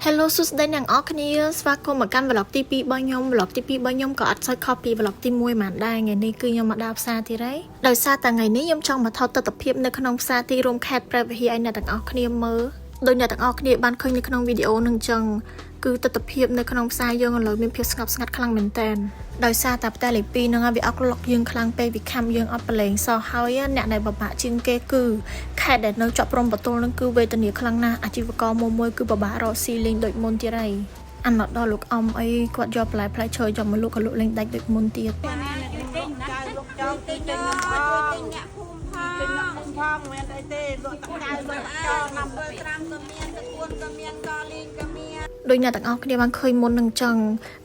Hello សួស្តីអ្នកអរគ្នាស្វាគមន៍មកកាន់ vlog ទី2របស់ខ្ញុំ vlog ទី2របស់ខ្ញុំក៏អត់សូវខុសពី vlog ទី1ហ្មងដែរថ្ងៃនេះគឺខ្ញុំមកដល់ផ្សារទៀតហើយដោយសារតែថ្ងៃនេះខ្ញុំចង់មកថតទស្សនភាពនៅក្នុងផ្សារទីរួមខេត្តព្រះវិហារឲ្យអ្នកទាំងអស់គ្នាមើលដោយអ្នកទាំងអស់គ្នាបានឃើញនៅក្នុងវីដេអូនឹងចឹងគឺទស្សនភាពនៅក្នុងផ្សារយើងឥឡូវមានភាពស្ងប់ស្ងាត់ខ្លាំងមែនតើដោយសារតែផ្ទះលេខ2ហ្នឹងវាអត់លុកយើងខ្លាំងពេកវាខំយើងអត់ប្រឡែងសោះហើយអ្នកដែលបបាក់ជាងគេគឺខេត្តដែលនៅជាប់ព្រំប្រទល់ហ្នឹងគឺវេទនាខ្លាំងណាស់អាជីវករមួយគឺបបាក់រកស៊ីលេងដូចមុនទៀតហើយអាណត់ដល់លោកអំអីគាត់យកបន្លែផ្លែឈើយកមកលក់ក៏លក់លេងដាច់ដូចមុនទៀតដោយអ្នកទាំងអស់គ្នាបានឃើញមុននឹងចឹង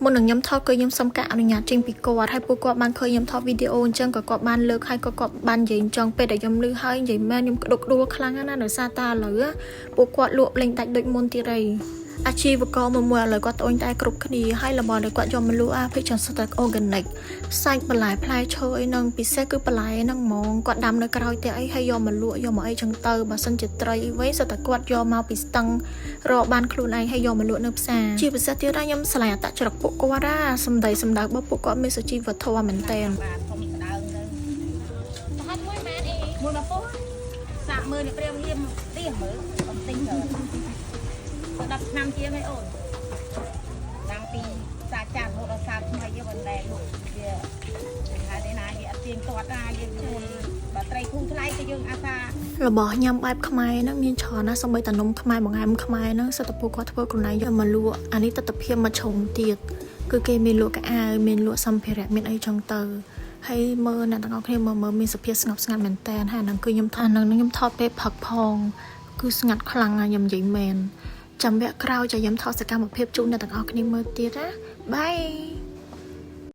មុននឹងខ្ញុំថតគឺខ្ញុំសុំការអនុញ្ញាតចេញពីគាត់ហើយពួកគាត់បានឃើញខ្ញុំថតវីដេអូអញ្ចឹងក៏គាត់បានលើកហើយក៏គាត់បាននិយាយអញ្ចឹងពេលដែលខ្ញុំឮហើយនិយាយមែនខ្ញុំក្តុកក្តួលខ្លាំងណាស់ដោយសារតែឥឡូវពួកគាត់លក់លេងដាច់ដូចមុនទៀតហើយអាជីវករមួយឥឡូវគាត់ត្អូញតែគ្រប់គ្នាហើយរបស់ដែលគាត់យកមកលក់ភាគច្រើនសុទ្ធតែ organic សាច់បន្លែផ្លែឈើអីហ្នឹងពិសេសគឺបន្លែហ្នឹងហ្មងគាត់ដាំនៅក្រោយផ្ទះអីហើយយកមកលក់យកមកអីចឹងទៅបើសិនជាត្រីអីវិញសុទ្ធតែគាត់យកមកពីស្ទឹងរកបានខ្លួនឯងហើយយកមកលក់នៅផ្សារជាពិសេសទៀតខ្ញុំឆ្លៃអត្តចរិតពួកគាត់សម្ដីសម្ដៅរបស់ពួកគាត់មានសុជីវធម៌មែនតើមួយមកពោះសាក់មើលនេះព្រាមហៀមទៀងមើលបំទិញទៅ10ឆ្នាំជាងហើយអូនតាំងពីសាចាត់រហូតដល់សាថ្មីយើងមិនដែលលក់វាថាទេណាវាអត់ទៀងទាត់ណាយើងជួនបើត្រីគូថ្លៃក៏យើងអាសារបស់ញ៉ាំបែបខ្មែរហ្នឹងមានច្រើនណាស់សូម្បីតែនំខ្មែរបង្អែមខ្មែរហ្នឹងសិតតែពួកគាត់ធ្វើខ្លួនឯងយកមកលក់អានេះទស្សនវិជ្ជាមកជ្រុងទៀតគឺគេមានលក់កៅអៅមានលក់សម្ភារៈមានអីចឹងទៅហើយមើលអ្នកទាំងអស់គ្នាមើលមានសភាពស្ងប់ស្ងាត់មែនតើហើយហ្នឹងគឺខ្ញុំថតហ្នឹងខ្ញុំថតពេលផឹកផងគឺស្ងាត់ខ្លាំងណាស់ខ្ញុំនិយាយមែនចាំវគ្គក្រោយចាំខ្ញុំថតសកម្មភាពជូនអ្នកទាំងអស់គ្នាមើលទៀតណាបាយ